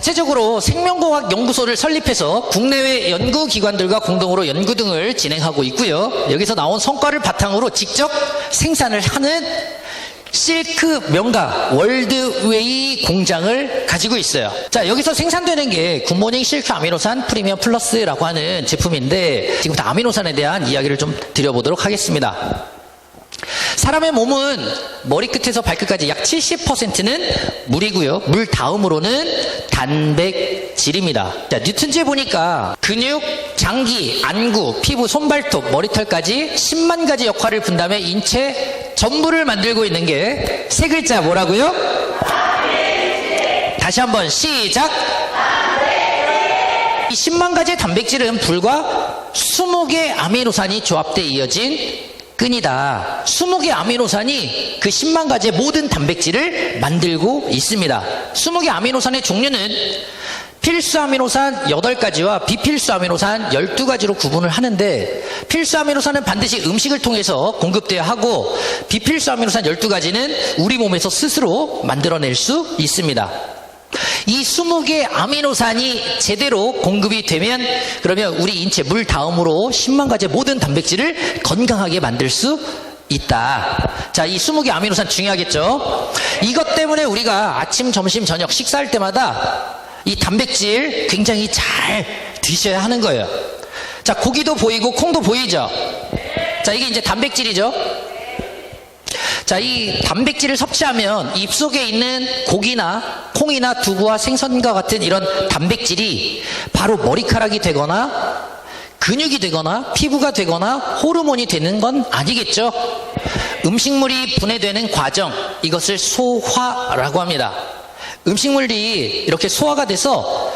자체적으로 생명공학연구소를 설립해서 국내외 연구기관들과 공동으로 연구 등을 진행하고 있고요. 여기서 나온 성과를 바탕으로 직접 생산을 하는 실크 명가 월드웨이 공장을 가지고 있어요. 자, 여기서 생산되는 게 굿모닝 실크 아미노산 프리미엄 플러스라고 하는 제품인데, 지금부터 아미노산에 대한 이야기를 좀 드려보도록 하겠습니다. 사람의 몸은 머리끝에서 발끝까지 약 70%는 물이고요. 물 다음으로는 단백질입니다. 자, 뉴턴즈에 보니까 근육, 장기, 안구, 피부, 손발톱, 머리털까지 10만 가지 역할을 분담해 인체 전부를 만들고 있는 게 세 글자 뭐라고요? 다시 한번 시작! 이 10만 가지의 단백질은 불과 20개 아미노산이 조합돼 이어진 끈이다. 20개 아미노산이 그 10만 가지의 모든 단백질을 만들고 있습니다. 20개 아미노산의 종류는 필수 아미노산 8가지와 비필수 아미노산 12가지로 구분을 하는데, 필수 아미노산은 반드시 음식을 통해서 공급되어야 하고, 비필수 아미노산 12가지는 우리 몸에서 스스로 만들어낼 수 있습니다. 이 20개 아미노산이 제대로 공급이 되면, 그러면 우리 인체 물 다음으로 10만 가지의 모든 단백질을 건강하게 만들 수 있다. 자, 이 20개 아미노산 중요하겠죠? 이것 때문에 우리가 아침, 점심, 저녁 식사할 때마다 이 단백질 굉장히 잘 드셔야 하는 거예요. 자, 고기도 보이고 콩도 보이죠? 자, 이게 이제 단백질이죠? 자, 이 단백질을 섭취하면 입속에 있는 고기나 콩이나 두부와 생선과 같은 이런 단백질이 바로 머리카락이 되거나 근육이 되거나 피부가 되거나 호르몬이 되는 건 아니겠죠? 음식물이 분해되는 과정, 이것을 소화라고 합니다. 음식물이 이렇게 소화가 돼서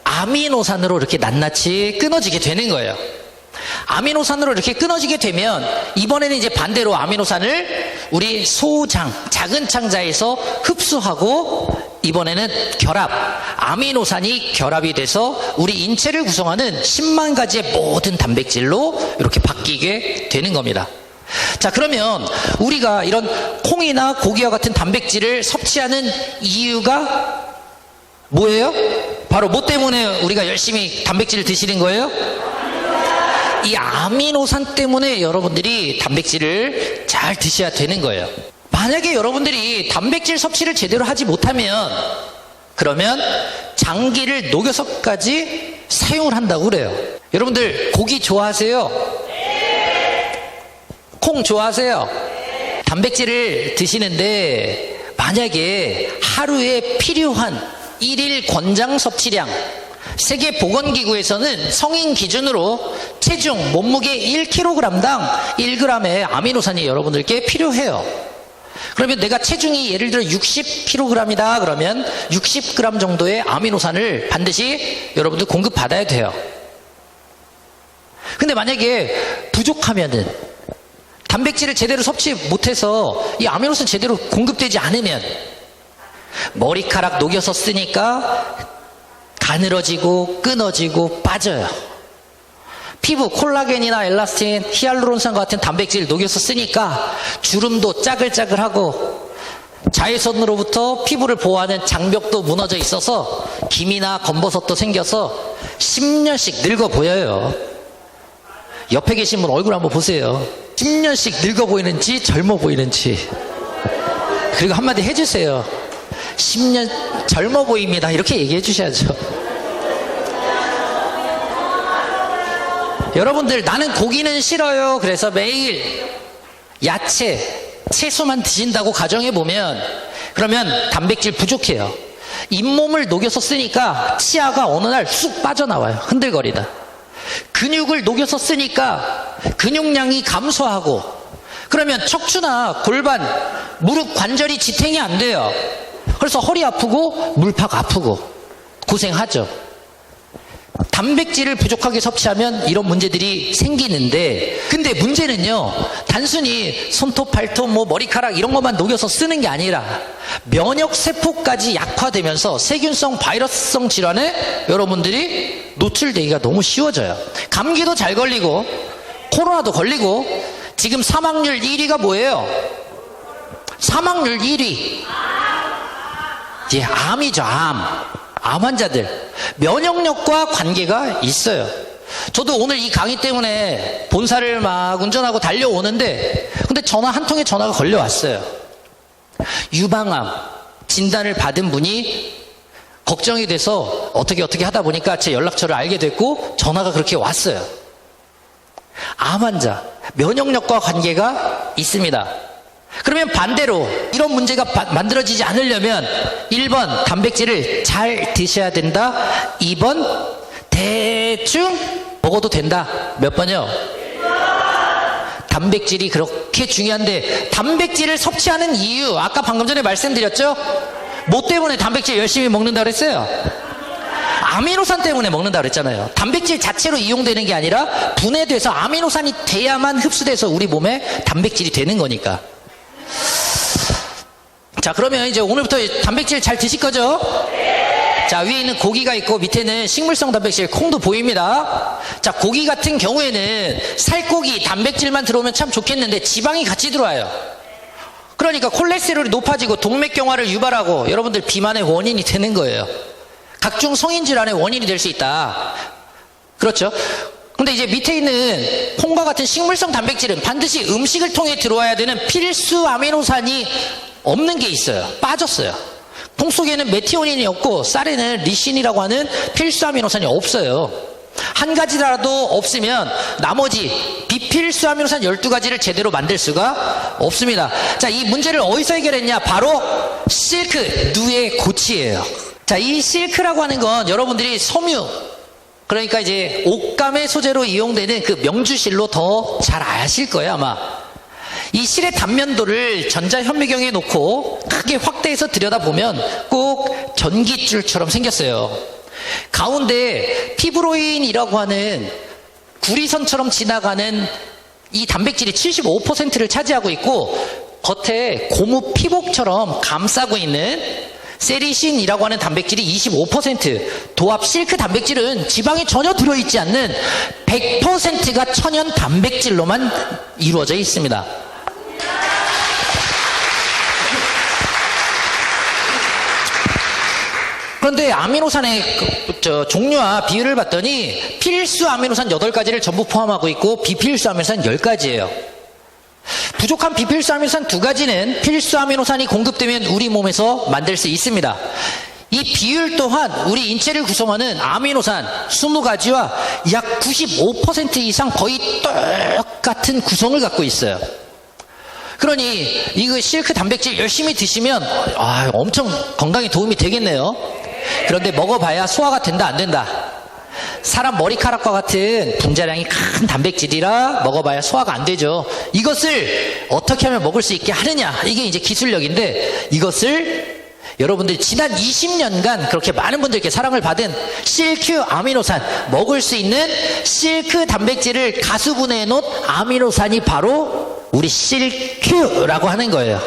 아미노산으로 이렇게 낱낱이 끊어지게 되는 거예요. 아미노산으로 이렇게 끊어지게 되면 이번에는 이제 반대로 아미노산을 우리 소장, 작은 창자에서 흡수하고, 이번에는 결합, 아미노산이 결합이 돼서 우리 인체를 구성하는 10만 가지의 모든 단백질로 이렇게 바뀌게 되는 겁니다. 자, 그러면 우리가 이런 콩이나 고기와 같은 단백질을 섭취하는 이유가 뭐예요? 바로 뭐 때문에 우리가 열심히 단백질을 드시는 거예요? 이 아미노산 때문에 여러분들이 단백질을 잘 드셔야 되는 거예요. 만약에 여러분들이 단백질 섭취를 제대로 하지 못하면, 그러면 장기를 녹여서까지 사용을 한다고 그래요. 여러분들 고기 좋아하세요? 콩 좋아하세요? 단백질을 드시는데 만약에 하루에 필요한 일일 권장 섭취량, 세계보건기구에서는 성인 기준으로 체중, 몸무게 1kg당 1g의 아미노산이 여러분들께 필요해요. 그러면 내가 체중이 예를 들어 60kg이다 그러면 60g 정도의 아미노산을 반드시 여러분들 공급받아야 돼요. 근데 만약에 부족하면은, 단백질을 제대로 섭취 못해서 이 아미노산 제대로 공급되지 않으면 머리카락 녹여서 쓰니까 가늘어지고 끊어지고 빠져요. 피부 콜라겐이나 엘라스틴, 히알루론산과 같은 단백질을 녹여서 쓰니까 주름도 짜글짜글하고, 자외선으로부터 피부를 보호하는 장벽도 무너져 있어서 기미나 검버섯도 생겨서 10년씩 늙어 보여요. 옆에 계신 분 얼굴 한번 보세요. 10년씩 늙어 보이는지 젊어 보이는지. 그리고 한마디 해주세요. 10년 젊어 보입니다. 이렇게 얘기해 주셔야죠. 여러분들, 나는 고기는 싫어요. 그래서 매일 야채, 채소만 드신다고 가정해보면, 그러면 단백질 부족해요. 잇몸을 녹여서 쓰니까 치아가 어느 날 쑥 빠져나와요. 흔들거리다. 근육을 녹여서 쓰니까 근육량이 감소하고, 그러면 척추나 골반, 무릎 관절이 지탱이 안 돼요. 그래서 허리 아프고 물팍 아프고 고생하죠. 단백질을 부족하게 섭취하면 이런 문제들이 생기는데, 근데 문제는요, 단순히 손톱, 발톱, 머리카락 이런 것만 녹여서 쓰는 게 아니라 면역세포까지 약화되면서 세균성, 바이러스성 질환에 여러분들이 노출되기가 너무 쉬워져요. 감기도 잘 걸리고 코로나도 걸리고, 지금 사망률 1위가 뭐예요? 사망률 1위. 예, 암이죠, 암. 암 환자들, 면역력과 관계가 있어요. 저도 오늘 이 강의 때문에 본사를 막 운전하고 달려오는데, 근데 전화 한 통에 전화가 걸려왔어요. 유방암 진단을 받은 분이 걱정이 돼서 어떻게 하다 보니까 제 연락처를 알게 됐고 전화가 그렇게 왔어요. 암 환자, 면역력과 관계가 있습니다. 그러면 반대로 이런 문제가 만들어지지 않으려면 1번 단백질을 잘 드셔야 된다. 2번 대충 먹어도 된다. 몇 번이요? 단백질이 그렇게 중요한데 단백질을 섭취하는 이유 아까 방금 전에 말씀드렸죠? 뭐 때문에 단백질 열심히 먹는다 그랬어요? 아미노산 때문에 먹는다 그랬잖아요. 단백질 자체로 이용되는 게 아니라 분해돼서 아미노산이 돼야만 흡수돼서 우리 몸에 단백질이 되는 거니까. 자, 그러면 이제 오늘부터 단백질 잘 드실 거죠? 자, 위에 있는 고기가 있고 밑에는 식물성 단백질 콩도 보입니다. 자, 고기 같은 경우에는 살코기 단백질만 들어오면 참 좋겠는데 지방이 같이 들어와요. 그러니까 콜레스테롤이 높아지고 동맥경화를 유발하고 여러분들 비만의 원인이 되는 거예요. 각종 성인질환의 원인이 될 수 있다. 그렇죠? 근데 이제 밑에 있는 콩과 같은 식물성 단백질은 반드시 음식을 통해 들어와야 되는 필수 아미노산이 없는 게 있어요. 빠졌어요. 콩 속에는 메티오닌이 없고 쌀에는 리신이라고 하는 필수 아미노산이 없어요. 한 가지라도 없으면 나머지 비필수 아미노산 12가지를 제대로 만들 수가 없습니다. 자, 이 문제를 어디서 해결했냐? 바로 실크, 누에 고치예요. 자, 이 실크라고 하는 건 여러분들이 섬유, 그러니까 이제 옷감의 소재로 이용되는 그 명주실로 더 잘 아실 거예요, 아마. 이 실의 단면도를 전자현미경에 놓고 크게 확대해서 들여다보면 꼭 전깃줄처럼 생겼어요. 가운데 피브로인이라고 하는 구리선처럼 지나가는 이 단백질이 75%를 차지하고 있고 겉에 고무 피복처럼 감싸고 있는 세리신이라고 하는 단백질이 25%, 도합 실크 단백질은 지방이 전혀 들어있지 않는 100%가 천연 단백질로만 이루어져 있습니다. 그런데 아미노산의 종류와 비율을 봤더니 필수 아미노산 8가지를 전부 포함하고 있고 비필수 아미노산 10가지예요. 부족한 비필수 아미노산 2가지는 필수 아미노산이 공급되면 우리 몸에서 만들 수 있습니다. 이 비율 또한 우리 인체를 구성하는 아미노산 20가지와 약 95% 이상 거의 똑같은 구성을 갖고 있어요. 그러니 이거 실크 단백질 열심히 드시면 엄청 건강에 도움이 되겠네요. 그런데 먹어봐야 소화가 된다 안 된다? 사람 머리카락과 같은 분자량이 큰 단백질이라 먹어봐야 소화가 안 되죠. 이것을 어떻게 하면 먹을 수 있게 하느냐, 이게 이제 기술력인데, 이것을 여러분들이 지난 20년간 그렇게 많은 분들께 사랑을 받은 실큐 아미노산, 먹을 수 있는 실크 단백질을 가수분해해 놓은 아미노산이 바로 우리 실큐라고 하는 거예요.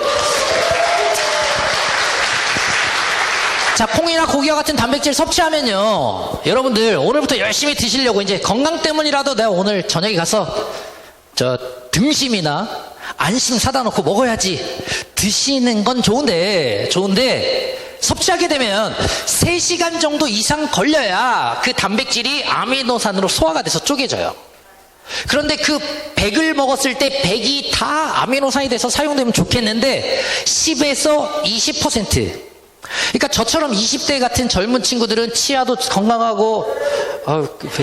자, 콩이나 고기와 같은 단백질 섭취하면요, 여러분들 오늘부터 열심히 드시려고, 이제 건강 때문이라도 내가 오늘 저녁에 가서 등심이나 안심 사다 놓고 먹어야지 드시는 건 좋은데 섭취하게 되면 3시간 정도 이상 걸려야 그 단백질이 아미노산으로 소화가 돼서 쪼개져요. 그런데 그 100을 먹었을 때 100이 다 아미노산이 돼서 사용되면 좋겠는데 10에서 20%. 그러니까 저처럼 20대 같은 젊은 친구들은 치아도 건강하고,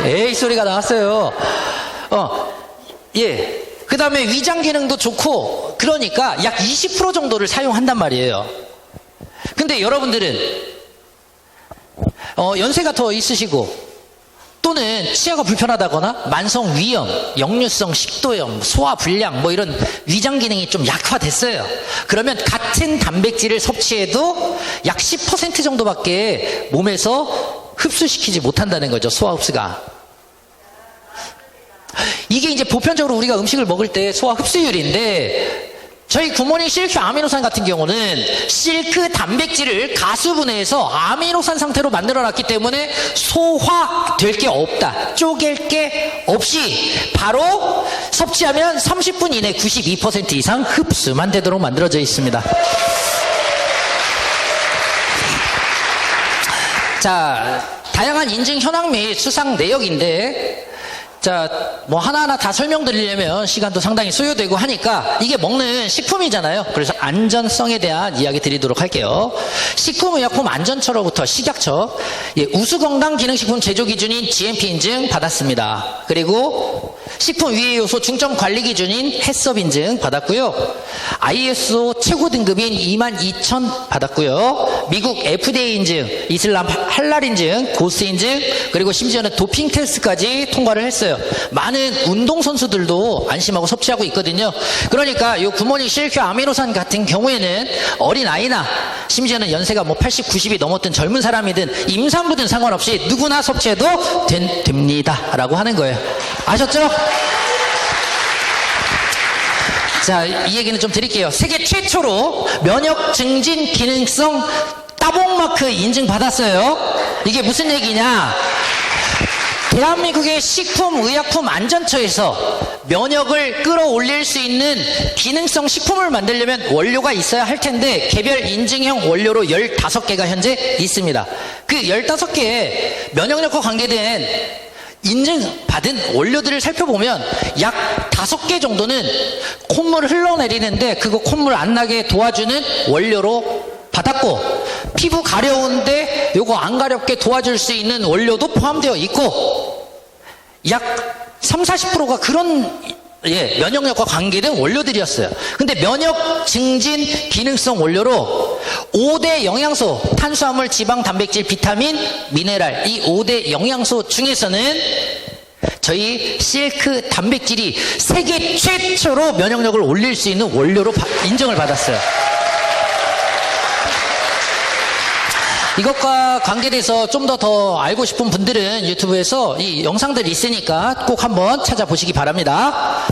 에이 소리가 나왔어요. 예. 그 다음에 위장 기능도 좋고, 그러니까 약 20% 정도를 사용한단 말이에요. 근데 여러분들은 연세가 더 있으시고, 또는 치아가 불편하다거나 만성 위염, 역류성 식도염, 소화불량, 뭐 이런 위장 기능이 좀 약화됐어요. 그러면 같은 단백질을 섭취해도 약 10% 정도밖에 몸에서 흡수시키지 못한다는 거죠. 소화 흡수가. 이게 이제 보편적으로 우리가 음식을 먹을 때 소화 흡수율인데, 저희 굿모닝 실큐 아미노산 같은 경우는 실크 단백질을 가수분해해서 아미노산 상태로 만들어놨기 때문에 소화될 게 없다, 쪼갤 게 없이 바로 섭취하면 30분 이내 92% 이상 흡수만 되도록 만들어져 있습니다. 자, 다양한 인증 현황 및 수상 내역인데, 자, 뭐 하나하나 다 설명드리려면 시간도 상당히 소요되고 하니까 이게 먹는 식품이잖아요. 그래서 안전성에 대한 이야기 드리도록 할게요. 식품의약품 안전처로부터 식약처 우수건강기능식품 제조 기준인 GMP 인증 받았습니다. 그리고 식품 위해 요소 중점 관리 기준인 해썹 인증 받았고요. ISO 최고 등급인 22000 받았고요. 미국 FDA 인증, 이슬람 할랄 인증, 고스 인증, 그리고 심지어는 도핑 테스트까지 통과를 했어요. 많은 운동선수들도 안심하고 섭취하고 있거든요. 그러니까 이 굿모닝 실큐 아미노산 같은 경우에는 어린아이나 심지어는 연세가 뭐 80, 90이 넘었든 젊은 사람이든 임산부든 상관없이 누구나 섭취해도 됩니다. 라고 하는 거예요. 아셨죠? 자, 이 얘기는 좀 드릴게요. 세계 최초로 면역 증진 기능성 따봉마크 인증받았어요. 이게 무슨 얘기냐? 대한민국의 식품의약품 안전처에서 면역을 끌어올릴 수 있는 기능성 식품을 만들려면 원료가 있어야 할 텐데 개별 인증형 원료로 15개가 현재 있습니다. 그 15개의 면역력과 관계된 인증받은 원료들을 살펴보면 약 5개 정도는 콧물을 흘러내리는데 그거 콧물 안 나게 도와주는 원료로 받았고, 피부 가려운데 요거 안 가렵게 도와줄 수 있는 원료도 포함되어 있고, 약 30-40%가 그런 면역력과 관계된 원료들이었어요. 근데 면역 증진 기능성 원료로 5대 영양소, 탄수화물, 지방, 단백질, 비타민, 미네랄, 이 5대 영양소 중에서는 저희 실크 단백질이 세계 최초로 면역력을 올릴 수 있는 원료로 인정을 받았어요. 이것과 관계돼서 좀 더 알고 싶은 분들은 유튜브에서 이 영상들이 있으니까 꼭 한번 찾아보시기 바랍니다.